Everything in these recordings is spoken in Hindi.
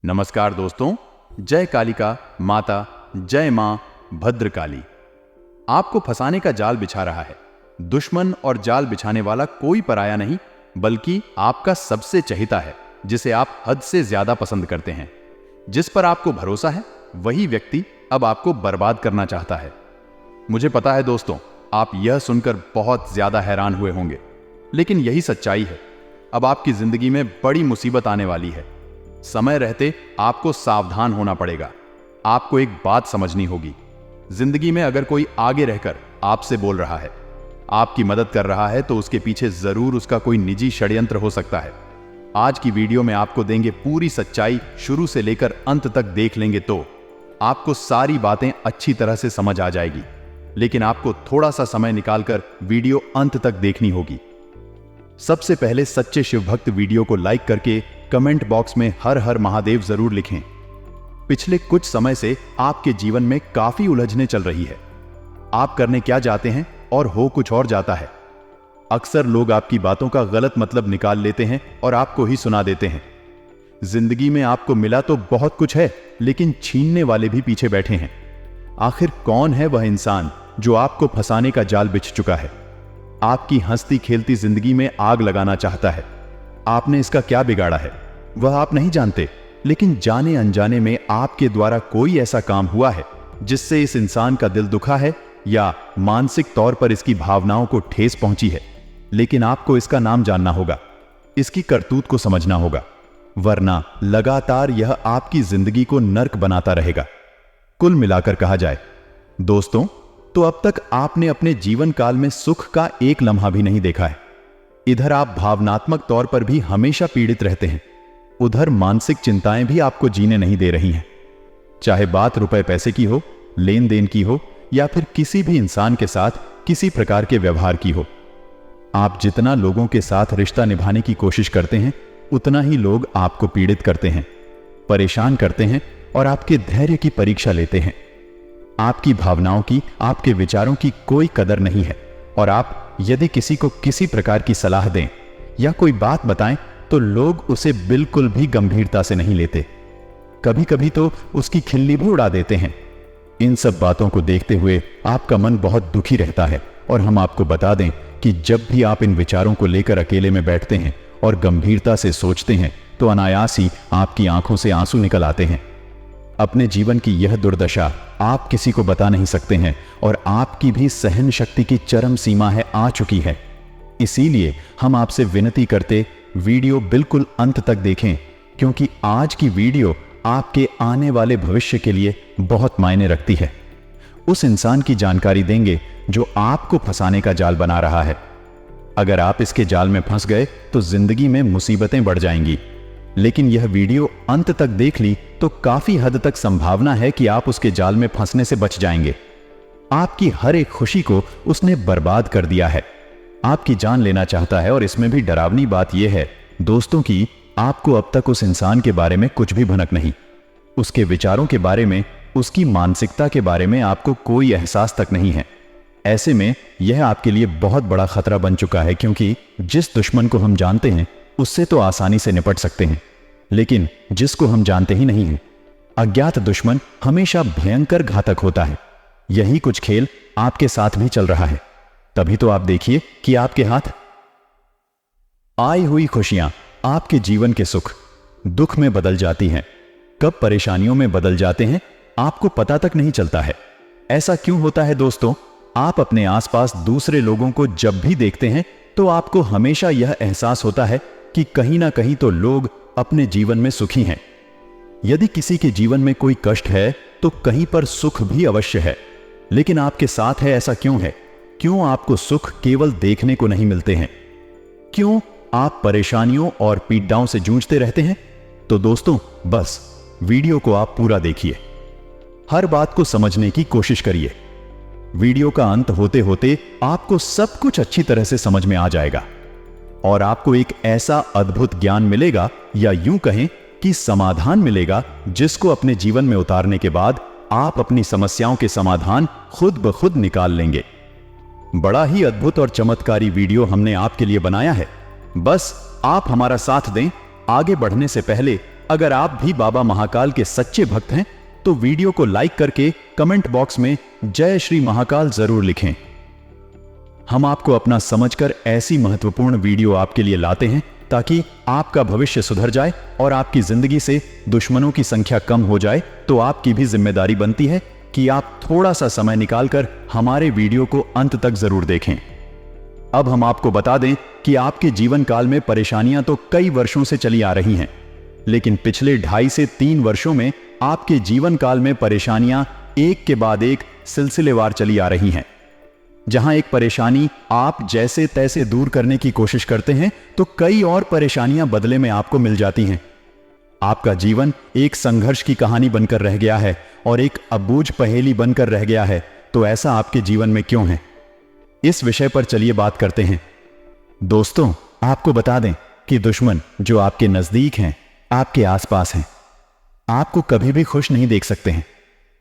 नमस्कार दोस्तों, जय कालिका माता, जय मां भद्रकाली। आपको फंसाने का जाल बिछा रहा है। दुश्मन और जाल बिछाने वाला कोई पराया नहीं, बल्कि आपका सबसे चहेता है, जिसे आप हद से ज्यादा पसंद करते हैं। जिस पर आपको भरोसा है, वही व्यक्ति अब आपको बर्बाद करना चाहता है। मुझे पता है दोस्तों, आप यह सुनकर बहुत ज्यादा हैरान हुए होंगे, लेकिन यही सच्चाई है। अब आपकी जिंदगी में बड़ी मुसीबत आने वाली है। समय रहते आपको सावधान होना पड़ेगा। आपको एक बात समझनी होगी, जिंदगी में अगर कोई आगे रहकर आपसे बोल रहा है, आपकी मदद कर रहा है, तो उसके पीछे जरूर उसका कोई निजी षड्यंत्र हो सकता है। आज की वीडियो में आपको देंगे पूरी सच्चाई, शुरू से लेकर अंत तक देख लेंगे तो आपको सारी बातें अच्छी तरह से समझ आ जाएगी। लेकिन आपको थोड़ा सा समय निकालकर वीडियो अंत तक देखनी होगी। सबसे पहले सच्चे शिव भक्त वीडियो को लाइक करके कमेंट बॉक्स में हर हर महादेव जरूर लिखें। पिछले कुछ समय से आपके जीवन में काफी उलझने चल रही है। आप करने क्या चाहते हैं और हो कुछ और जाता है। अक्सर लोग आपकी बातों का गलत मतलब निकाल लेते हैं और आपको ही सुना देते हैं। जिंदगी में आपको मिला तो बहुत कुछ है, लेकिन छीनने वाले भी पीछे बैठे हैं। आखिर कौन है वह इंसान जो आपको फंसाने का जाल बिछ चुका है, आपकी हंसती खेलती जिंदगी में आग लगाना चाहता है? आपने इसका क्या बिगाड़ा है, वह आप नहीं जानते, लेकिन जाने अनजाने में आपके द्वारा कोई ऐसा काम हुआ है जिससे इस इंसान का दिल दुखा है या मानसिक तौर पर इसकी भावनाओं को ठेस पहुंची है। लेकिन आपको इसका नाम जानना होगा, इसकी करतूत को समझना होगा, वरना लगातार यह आपकी जिंदगी को नर्क बनाता रहेगा। कुल मिलाकर कहा जाए दोस्तों, तो अब तक आपने अपने जीवन काल में सुख का एक लम्हा भी नहीं देखा है। इधर आप भावनात्मक तौर पर भी हमेशा पीड़ित रहते हैं, उधर मानसिक चिंताएं भी आपको जीने नहीं दे रही हैं। चाहे बात रुपए पैसे की हो, लेन देन की हो, या फिर किसी भी इंसान के साथ किसी प्रकार के व्यवहार की हो। आप जितना लोगों के साथ रिश्ता निभाने की कोशिश करते हैं, उतना ही लोग आपको पीड़ित करते हैं, परेशान करते हैं और आपके धैर्य की परीक्षा लेते हैं। आपकी भावनाओं की, आपके विचारों की कोई कदर नहीं है, और आप यदि किसी को किसी प्रकार की सलाह दें या कोई बात बताएं तो लोग उसे बिल्कुल भी गंभीरता से नहीं लेते। कभी कभी तो उसकी खिल्ली भी उड़ा देते हैं। इन सब बातों को देखते हुए आपका मन बहुत दुखी रहता है, और हम आपको बता दें कि जब भी आप इन विचारों को लेकर अकेले में बैठते हैं और गंभीरता से सोचते हैं, तो अनायास ही आपकी आंखों से आंसू निकल आते हैं। अपने जीवन की यह दुर्दशा आप किसी को बता नहीं सकते हैं, और आपकी भी सहन शक्ति की चरम सीमा आ चुकी है। इसीलिए हम आपसे विनती करते वीडियो बिल्कुल अंत तक देखें, क्योंकि आज की वीडियो आपके आने वाले भविष्य के लिए बहुत मायने रखती है। उस इंसान की जानकारी देंगे जो आपको फंसाने का जाल बना रहा है। अगर आप इसके जाल में फंस गए तो जिंदगी में मुसीबतें बढ़ जाएंगी। लेकिन यह वीडियो अंत तक देख ली तो काफी हद तक संभावना है कि आप उसके जाल में फंसने से बच जाएंगे। आपकी हर एक खुशी को उसने बर्बाद कर दिया है, आपकी जान लेना चाहता है। और इसमें भी डरावनी बात यह है दोस्तों कि आपको अब तक उस इंसान के बारे में कुछ भी भनक नहीं, उसके विचारों के बारे में, उसकी मानसिकता के बारे में आपको कोई एहसास तक नहीं है। ऐसे में यह आपके लिए बहुत बड़ा खतरा बन चुका है, क्योंकि जिस दुश्मन को हम जानते हैं उससे तो आसानी से निपट सकते हैं, लेकिन जिसको हम जानते ही नहीं हैं, अज्ञात दुश्मन हमेशा भयंकर घातक होता है। यही कुछ खेल आपके साथ भी चल रहा है। तभी तो आप देखिए कि आपके हाथ आई हुई खुशियां आपके जीवन के सुख दुख में बदल जाती हैं, कब परेशानियों में बदल जाते हैं आपको पता तक नहीं चलता है। ऐसा क्यों होता है दोस्तों? आप अपने आसपास दूसरे लोगों को जब भी देखते हैं तो आपको हमेशा यह एहसास होता है कि कहीं ना कहीं तो लोग अपने जीवन में सुखी हैं। यदि किसी के जीवन में कोई कष्ट है तो कहीं पर सुख भी अवश्य है, लेकिन आपके साथ है ऐसा क्यों है? क्यों आपको सुख केवल देखने को नहीं मिलते हैं? क्यों आप परेशानियों और पीड़ाओं से जूझते रहते हैं? तो दोस्तों, बस वीडियो को आप पूरा देखिए, हर बात को समझने की कोशिश करिए। वीडियो का अंत होते होते आपको सब कुछ अच्छी तरह से समझ में आ जाएगा, और आपको एक ऐसा अद्भुत ज्ञान मिलेगा, या यूं कहें कि समाधान मिलेगा, जिसको अपने जीवन में उतारने के बाद आप अपनी समस्याओं के समाधान खुद ब खुद निकाल लेंगे। बड़ा ही अद्भुत और चमत्कारी वीडियो हमने आपके लिए बनाया है। बस आप हमारा साथ दें। आगे बढ़ने से पहले अगर आप भी बाबा महाकाल के सच्चे भक्त हैं तो वीडियो को लाइक करके कमेंट बॉक्स में जय श्री महाकाल जरूर लिखें। हम आपको अपना समझकर ऐसी महत्वपूर्ण वीडियो आपके लिए लाते हैं ताकि आपका भविष्य सुधर जाए और आपकी जिंदगी से दुश्मनों की संख्या कम हो जाए। तो आपकी भी जिम्मेदारी बनती है कि आप थोड़ा सा समय निकालकर हमारे वीडियो को अंत तक जरूर देखें। अब हम आपको बता दें कि आपके जीवन काल में परेशानियां तो कई वर्षों से चली आ रही हैं, लेकिन पिछले 2.5 से 3 वर्षों में आपके जीवन काल में परेशानियां एक के बाद एक सिलसिलेवार चली आ रही हैं। जहां एक परेशानी आप जैसे तैसे दूर करने की कोशिश करते हैं तो कई और परेशानियां बदले में आपको मिल जाती हैं। आपका जीवन एक संघर्ष की कहानी बनकर रह गया है और एक अबूझ पहेली बनकर रह गया है। तो ऐसा आपके जीवन में क्यों है? इस विषय पर चलिए बात करते हैं। दोस्तों, आपको बता दें कि दुश्मन जो आपके नजदीक हैं, आपके आसपास हैं, आपको कभी भी खुश नहीं देख सकते हैं।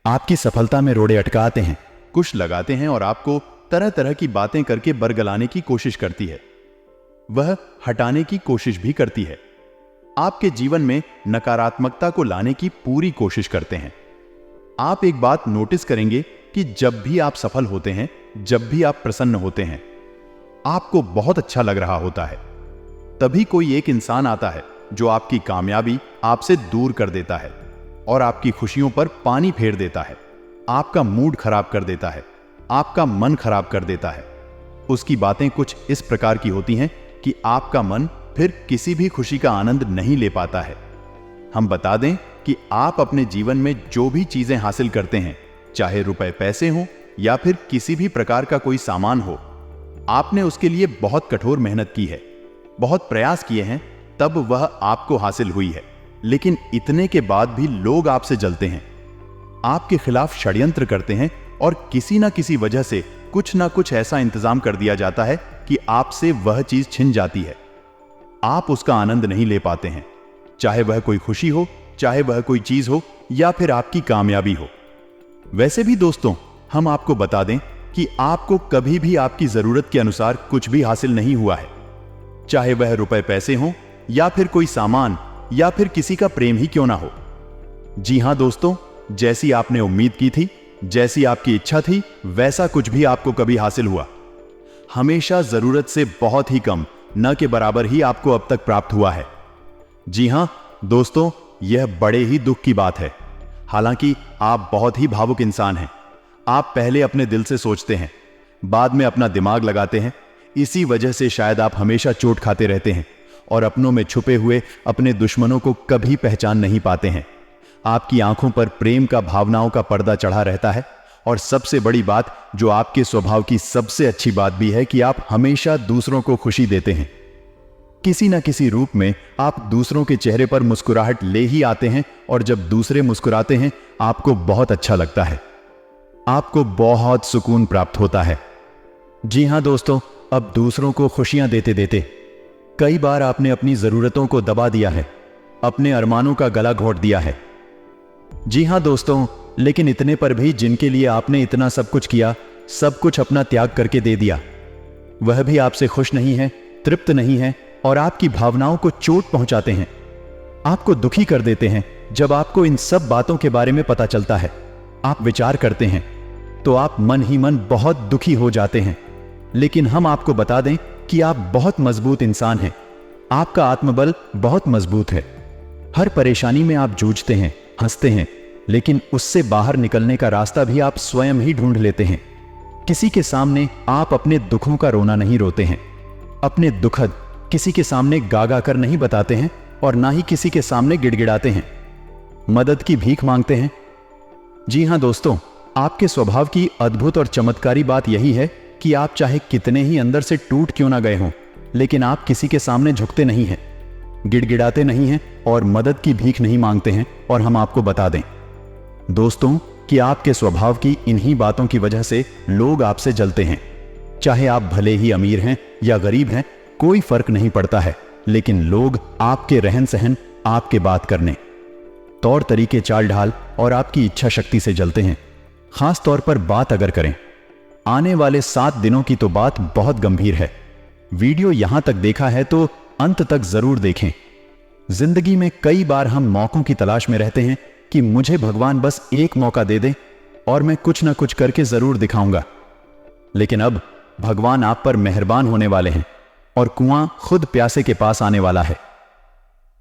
आपकी सफलता में रोड़े अटकाते हैं, कुछ लगाते हैं और आपको तरह तरह की बातें करके बरगलाने की कोशिश करती है। वह हटाने की कोशिश भी करती है। आपके जीवन में नकारात्मकता को लाने की पूरी कोशिश करते हैं। आप एक बात नोटिस करेंगे कि जब भी आप सफल होते हैं, जब भी आप प्रसन्न होते हैं, आपको बहुत अच्छा लग रहा होता है। तभी कोई एक इंसान आता है जो आपकी कामयाबी आपसे दूर कर देता है और आपकी खुशियों पर पानी फेर देता है, आपका मूड खराब कर देता है, आपका मन खराब कर देता है। उसकी बातें कुछ इस प्रकार की होती हैं कि आपका मन फिर किसी भी खुशी का आनंद नहीं ले पाता है। हम बता दें कि आप अपने जीवन में जो भी चीजें हासिल करते हैं, चाहे रुपए पैसे हो या फिर किसी भी प्रकार का कोई सामान हो, आपने उसके लिए बहुत कठोर मेहनत की है, बहुत प्रयास किए हैं, तब वह आपको हासिल हुई है। लेकिन इतने के बाद भी लोग आपसे जलते हैं, आपके खिलाफ षड्यंत्र करते हैं और किसी ना किसी वजह से कुछ ना कुछ ऐसा इंतजाम कर दिया जाता है कि आपसे वह चीज छिन जाती है। आप उसका आनंद नहीं ले पाते हैं, चाहे वह कोई खुशी हो, चाहे वह कोई चीज हो या फिर आपकी कामयाबी हो। वैसे भी दोस्तों, हम आपको बता दें कि आपको कभी भी आपकी जरूरत के अनुसार कुछ भी हासिल नहीं हुआ है, चाहे वह रुपए पैसे हो या फिर कोई सामान या फिर किसी का प्रेम ही क्यों ना हो। जी हां दोस्तों, जैसी आपने उम्मीद की थी, जैसी आपकी इच्छा थी, वैसा कुछ भी आपको कभी हासिल हुआ? हमेशा जरूरत से बहुत ही कम, न के बराबर ही आपको अब तक प्राप्त हुआ है। जी हां दोस्तों, यह बड़े ही दुख की बात है। हालांकि आप बहुत ही भावुक इंसान हैं। आप पहले अपने दिल से सोचते हैं, बाद में अपना दिमाग लगाते हैं। इसी वजह से शायद आप हमेशा चोट खाते रहते हैं और अपनों में छुपे हुए अपने दुश्मनों को कभी पहचान नहीं पाते हैं। आपकी आंखों पर प्रेम का, भावनाओं का पर्दा चढ़ा रहता है। और सबसे बड़ी बात, जो आपके स्वभाव की सबसे अच्छी बात भी है, कि आप हमेशा दूसरों को खुशी देते हैं। किसी न किसी रूप में आप दूसरों के चेहरे पर मुस्कुराहट ले ही आते हैं और जब दूसरे मुस्कुराते हैं आपको बहुत अच्छा लगता है, आपको बहुत सुकून प्राप्त होता है। जी हां दोस्तों, अब दूसरों को खुशियां देते देते कई बार आपने अपनी जरूरतों को दबा दिया है, अपने अरमानों का गला घोंट दिया है। जी हां दोस्तों, लेकिन इतने पर भी जिनके लिए आपने इतना सब कुछ किया, सब कुछ अपना त्याग करके दे दिया, वह भी आपसे खुश नहीं है, तृप्त नहीं है और आपकी भावनाओं को चोट पहुंचाते हैं, आपको दुखी कर देते हैं। जब आपको इन सब बातों के बारे में पता चलता है, आप विचार करते हैं, तो आप मन ही मन बहुत दुखी हो जाते हैं। लेकिन हम आपको बता दें कि आप बहुत मजबूत इंसान हैं, आपका आत्मबल बहुत मजबूत है। हर परेशानी में आप जूझते हैं, हंसते हैं, लेकिन उससे बाहर निकलने का रास्ता भी आप स्वयं ही ढूंढ लेते हैं। किसी के सामने आप अपने दुखों का रोना नहीं रोते हैं, अपने दुखद किसी के सामने गागा कर नहीं बताते हैं और ना ही किसी के सामने गिड़गिड़ाते हैं, मदद की भीख मांगते हैं। जी हां दोस्तों, आपके स्वभाव की अद्भुत और चमत्कारी बात यही है कि आप चाहे कितने ही अंदर से टूट क्यों ना गए हों, लेकिन आप किसी के सामने झुकते नहीं हैं, गिड़गिड़ाते नहीं हैं और मदद की भीख नहीं मांगते हैं। और हम आपको बता दें दोस्तों कि आपके स्वभाव की इन्हीं बातों की वजह से लोग आपसे जलते हैं। चाहे आप भले ही अमीर हैं या गरीब हैं, कोई फर्क नहीं पड़ता है, लेकिन लोग आपके रहन सहन, आपके बात करने, तौर तरीके, चाल ढाल और आपकी इच्छा शक्ति से जलते हैं। खास तौर पर बात अगर करें, आने वाले 7 दिनों की तो बात बहुत गंभीर है। वीडियो यहां तक देखा है तो अंत तक जरूर देखें। जिंदगी में कई बार हम मौकों की तलाश में रहते हैं कि मुझे भगवान बस एक मौका दे दे और मैं कुछ ना कुछ करके जरूर दिखाऊंगा। लेकिन अब भगवान आप पर मेहरबान होने वाले हैं और कुआं खुद प्यासे के पास आने वाला है।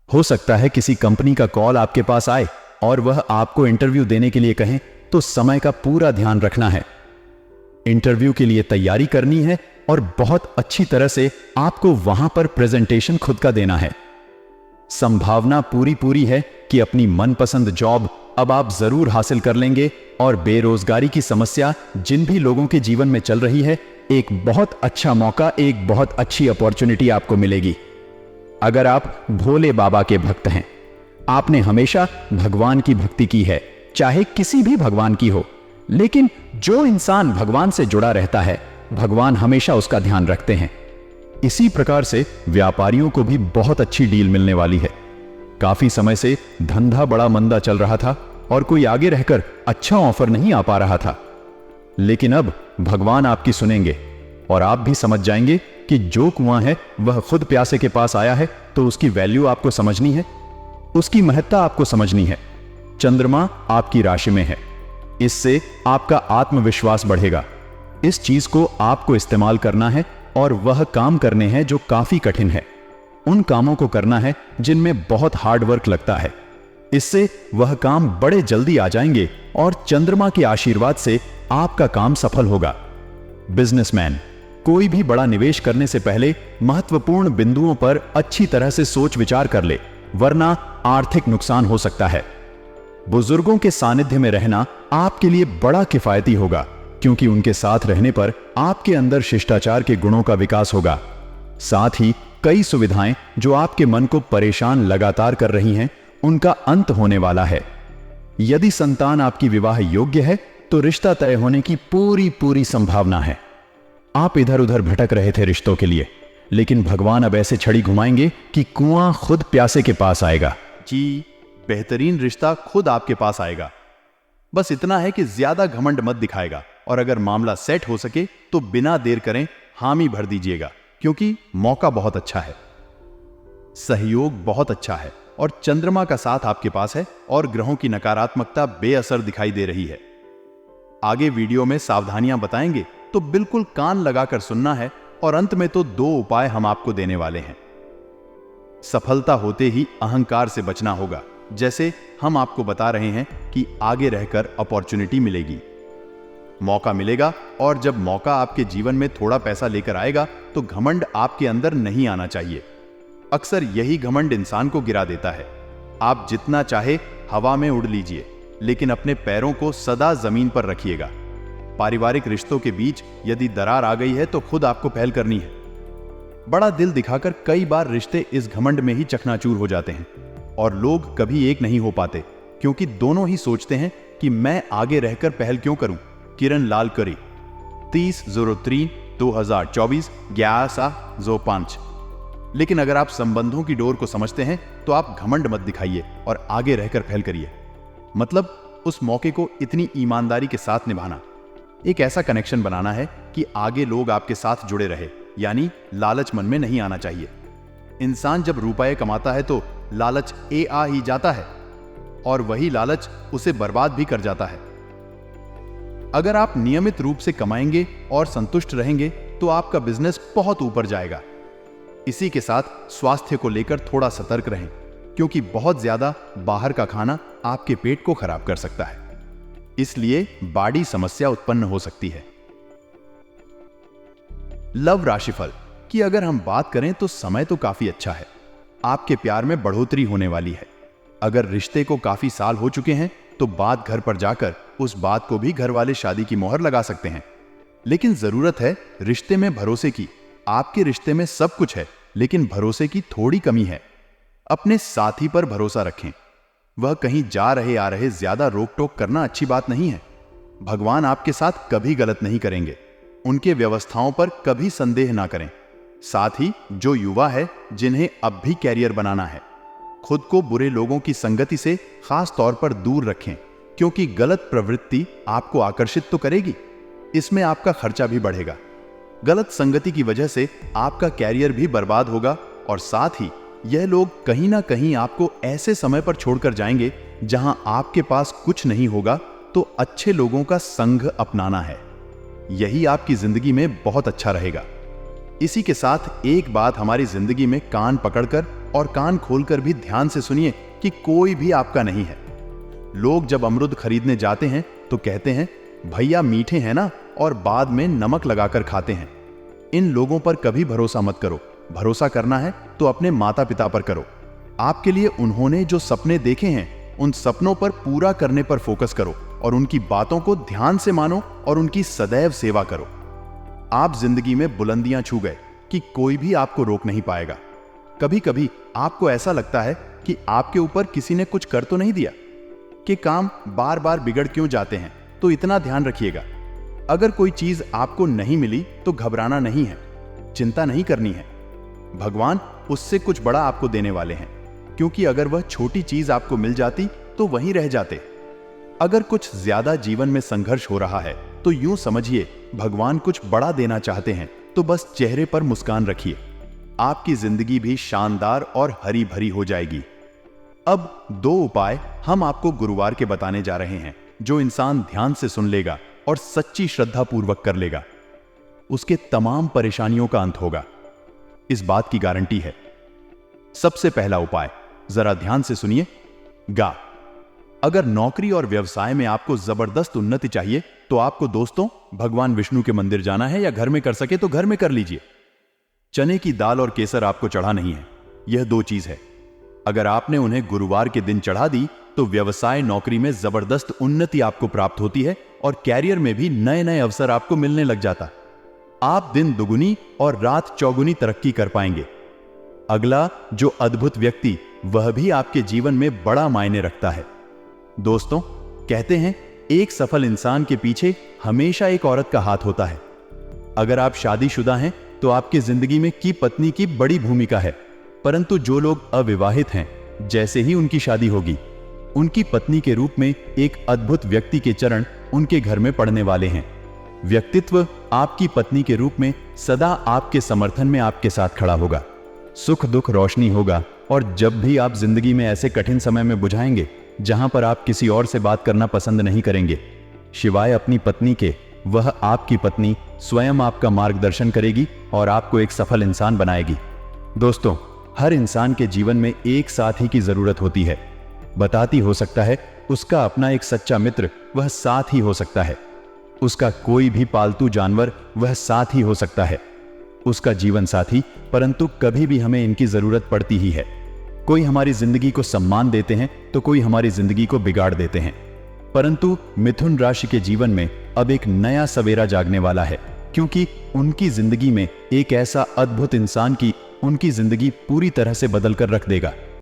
हो सकता है किसी कंपनी का कॉल आपके पास आए और वह आपको इंटरव्यू देने के लिए कहें, तो समय का पूरा ध्यान रखना है। इंटरव्यू के लिए तैयारी करनी है और बहुत अच्छी तरह से आपको वहां पर प्रेजेंटेशन खुद का देना है। संभावना पूरी है कि अपनी मनपसंद जॉब अब आप जरूर हासिल कर लेंगे और बेरोजगारी की समस्या जिन भी लोगों के जीवन में चल रही है, एक बहुत अच्छा मौका, एक बहुत अच्छी अपॉर्चुनिटी आपको मिलेगी। अगर आप भोले बाबा के भक्त हैं, आपने हमेशा भगवान की भक्ति की है, चाहे किसी भी भगवान की हो, लेकिन जो इंसान भगवान से जुड़ा रहता है, भगवान हमेशा उसका ध्यान रखते हैं। इसी प्रकार से व्यापारियों को भी बहुत अच्छी डील मिलने वाली है। काफी समय से धंधा बड़ा मंदा चल रहा था और कोई आगे रहकर अच्छा ऑफर नहीं आ पा रहा था, लेकिन अब भगवान आपकी सुनेंगे और आप भी समझ जाएंगे कि जो कुआं है वह खुद प्यासे के पास आया है, तो उसकी वैल्यू आपको समझनी है, उसकी महत्ता आपको समझनी है। चंद्रमा आपकी राशि में है, इससे आपका आत्मविश्वास बढ़ेगा। इस चीज को आपको इस्तेमाल करना है और वह काम करने हैं जो काफी कठिन है। उन कामों को करना है जिनमें बहुत हार्ड वर्क लगता है। इससे वह काम बड़े जल्दी आ जाएंगे और चंद्रमा के आशीर्वाद से आपका काम सफल होगा। बिजनेसमैन, कोई भी बड़ा निवेश करने से पहले महत्वपूर्ण बिंदुओं पर अच्छी तरह से सोच विचार कर ले, वरना आर्थिक नुकसान हो सकता है। बुजुर्गों के सानिध्य में रहना आपके लिए बड़ा किफायती होगा, क्योंकि उनके साथ रहने पर आपके अंदर शिष्टाचार के गुणों का विकास होगा। साथ ही कई सुविधाएं जो आपके मन को परेशान लगातार कर रही हैं, उनका अंत होने वाला है। यदि संतान आपकी विवाह योग्य है, तो रिश्ता तय होने की पूरी संभावना है। आप इधर उधर भटक रहे थे रिश्तों के लिए, लेकिन भगवान अब ऐसे छड़ी घुमाएंगे कि कुआं खुद प्यासे के पास आएगा। जी, बेहतरीन रिश्ता खुद आपके पास आएगा। बस इतना है कि ज्यादा घमंड मत दिखाएगा, और अगर मामला सेट हो सके तो बिना देर करें हामी भर दीजिएगा, क्योंकि मौका बहुत अच्छा है, सहयोग बहुत अच्छा है और चंद्रमा का साथ आपके पास है और ग्रहों की नकारात्मकता बेअसर दिखाई दे रही है। आगे वीडियो में सावधानियां बताएंगे, तो बिल्कुल कान लगाकर सुनना है। और अंत में तो 2 उपाय हम आपको देने वाले हैं। सफलता होते ही अहंकार से बचना होगा, जैसे हम आपको बता रहे हैं कि आगे रहकर अपॉर्चुनिटी मिलेगी, मौका मिलेगा, और जब मौका आपके जीवन में थोड़ा पैसा लेकर आएगा तो घमंड आपके अंदर नहीं आना चाहिए। अक्सर यही घमंड इंसान को गिरा देता है। आप जितना चाहे हवा में उड़ लीजिए, लेकिन अपने पैरों को सदा जमीन पर रखिएगा। पारिवारिक रिश्तों के बीच यदि दरार आ गई है तो खुद आपको पहल करनी है। बड़ा दिल दिखाकर कई बार रिश्ते इस घमंड में ही चकनाचूर हो जाते हैं और लोग कभी एक नहीं हो पाते, क्योंकि दोनों ही सोचते हैं कि मैं आगे रहकर पहल क्यों करूं। किरण लाल करी, 30/03/2024, 11/05। लेकिन अगर आप संबंधों की डोर को समझते हैं तो आप घमंड मत दिखाइए और आगे रहकर पहल करिए। मतलब उस मौके को इतनी ईमानदारी के साथ निभाना, एक ऐसा कनेक्शन बनाना है कि आगे लोग आपके साथ जुड़े रहे, यानी लालच मन में नहीं आना चाहिए। इंसान जब रुपए कमाता है तो लालच आ ही जाता है और वही लालच उसे बर्बाद भी कर जाता है। अगर आप नियमित रूप से कमाएंगे और संतुष्ट रहेंगे तो आपका बिजनेस बहुत ऊपर जाएगा। इसी के साथ स्वास्थ्य को लेकर थोड़ा सतर्क रहें, क्योंकि बहुत ज्यादा बाहर का खाना आपके पेट को खराब कर सकता है, इसलिए बड़ी समस्या उत्पन्न हो सकती है। लव राशिफल की अगर हम बात करें तो समय तो काफी अच्छा है। आपके प्यार में बढ़ोतरी होने वाली है। अगर रिश्ते को काफी साल हो चुके हैं तो बात घर पर जाकर उस बात को भी घर वाले शादी की मोहर लगा सकते हैं। लेकिन जरूरत है रिश्ते में भरोसे की। आपके रिश्ते में सब कुछ है, लेकिन भरोसे की थोड़ी कमी है। अपने साथी पर भरोसा रखें। वह कहीं जा रहे आ रहे ज्यादा रोक टोक करना अच्छी बात नहीं है। भगवान आपके साथ कभी गलत नहीं करेंगे। उनके व्यवस्थाओं पर कभी संदेह ना करें। साथ ही जो युवा है जिन्हें अब भी कैरियर बनाना है, खुद को बुरे लोगों की संगति से खास तौर पर दूर रखें, क्योंकि गलत प्रवृत्ति आपको आकर्षित तो करेगी, इसमें आपका खर्चा भी बढ़ेगा। गलत संगति की वजह से आपका कैरियर भी बर्बाद होगा और साथ ही यह लोग कहीं ना कहीं आपको ऐसे समय पर छोड़कर जाएंगे जहां आपके पास कुछ नहीं होगा, तो अच्छे लोगों का संग अपनाना है। यही आपकी जिंदगी में बहुत अच्छा रहेगा। इसी के साथ एक बात हमारी जिंदगी में कान पकड़कर और कान खोलकर भी ध्यान से सुनिए कि कोई भी आपका नहीं है। लोग जब अमरूद खरीदने जाते हैं तो कहते हैं भैया मीठे हैं ना, और बाद में नमक लगाकर खाते हैं। इन लोगों पर कभी भरोसा मत करो। भरोसा करना है तो अपने माता पिता पर करो। आपके लिए उन्होंने जो सपने देखे हैं उन सपनों पर पूरा करने पर फोकस करो और उनकी बातों को ध्यान से मानो और उनकी सदैव सेवा करो। आप जिंदगी में बुलंदियां छू गए कि कोई भी आपको रोक नहीं पाएगा। कभी कभी आपको ऐसा लगता है कि आपके ऊपर किसी ने कुछ कर तो नहीं दिया, कि काम बार बार बिगड़ क्यों जाते हैं। तो इतना ध्यान रखिएगा, अगर कोई चीज आपको नहीं मिली तो घबराना नहीं है, चिंता नहीं करनी है। भगवान उससे कुछ बड़ा आपको देने वाले हैं, क्योंकि अगर वह छोटी चीज आपको मिल जाती तो वहीं रह जाते। अगर कुछ ज्यादा जीवन में संघर्ष हो रहा है तो यूं समझिए भगवान कुछ बड़ा देना चाहते हैं, तो बस चेहरे पर मुस्कान रखिए। आपकी जिंदगी भी शानदार और हरी भरी हो जाएगी। अब 2 उपाय हम आपको गुरुवार के बताने जा रहे हैं, जो इंसान ध्यान से सुन लेगा और सच्ची श्रद्धा पूर्वक कर लेगा, उसके तमाम परेशानियों का अंत होगा। इस बात की गारंटी है। सबसे पहला उपाय, जरा ध्यान से सुनिए। गा। अगर नौकरी और व्यवसाय में आपको जबरदस्त उन्नति चाहिए तो आपको दोस्तों भगवान विष्णु के मंदिर जाना है, या घर में कर सके तो घर में कर लीजिए। चने की दाल और केसर आपको चढ़ा नहीं है, यह 2 चीज है। अगर आपने उन्हें गुरुवार के दिन चढ़ा दी तो व्यवसाय नौकरी में जबरदस्त उन्नति आपको प्राप्त होती है और कैरियर में भी नए नए अवसर आपको मिलने लग जाता। आप दिन दुगुनी और रात चौगुनी तरक्की कर पाएंगे। अगला जो अद्भुत व्यक्ति, वह भी आपके जीवन में बड़ा मायने रखता है। दोस्तों, कहते हैं एक सफल इंसान के पीछे हमेशा एक औरत का हाथ होता है। अगर आप शादीशुदा हैं तो आपकी जिंदगी में की पत्नी की बड़ी भूमिका है, परंतु जो लोग अविवाहित हैं, जैसे ही उनकी शादी होगी, उनकी पत्नी के रूप में एक अद्भुत व्यक्ति के चरण उनके घर में पड़ने वाले हैं। व्यक्तित्व आपकी पत्नी के रूप में सदा आपके समर्थन में आपके साथ खड़ा होगा। सुख दुख रोशनी होगा, और जब भी आप जिंदगी में ऐसे कठिन समय में बुझाएंगे जहां पर आप किसी और से बात करना पसंद नहीं करेंगे, शिवाय अपनी पत्नी के, वह आपकी पत्नी स्वयं आपका मार्गदर्शन करेगी और आपको एक सफल इंसान बनाएगी। दोस्तों, हर इंसान के जीवन में एक साथी की जरूरत होती है। बताती हो सकता है उसका अपना एक सच्चा मित्र, वह साथ ही हो सकता है। उसका कोई भी पालतू जानवर, वह साथ ही हो सकता है। उसका जीवन साथी, परंतु कभी भी हमें इनकी जरूरत पड़ती ही है। कोई हमारी जिंदगी को सम्मान देते हैं तो कोई हमारी जिंदगी को बिगाड़ देते हैं। परंतु मिथुन राशि के जीवन में अब एक नया सवेरा जागने वाला है, क्योंकि उनकी जिंदगी में एक ऐसा अद्भुत इंसान की उनकी जिंदगी पूरी तरह से बदल कर रख देगा।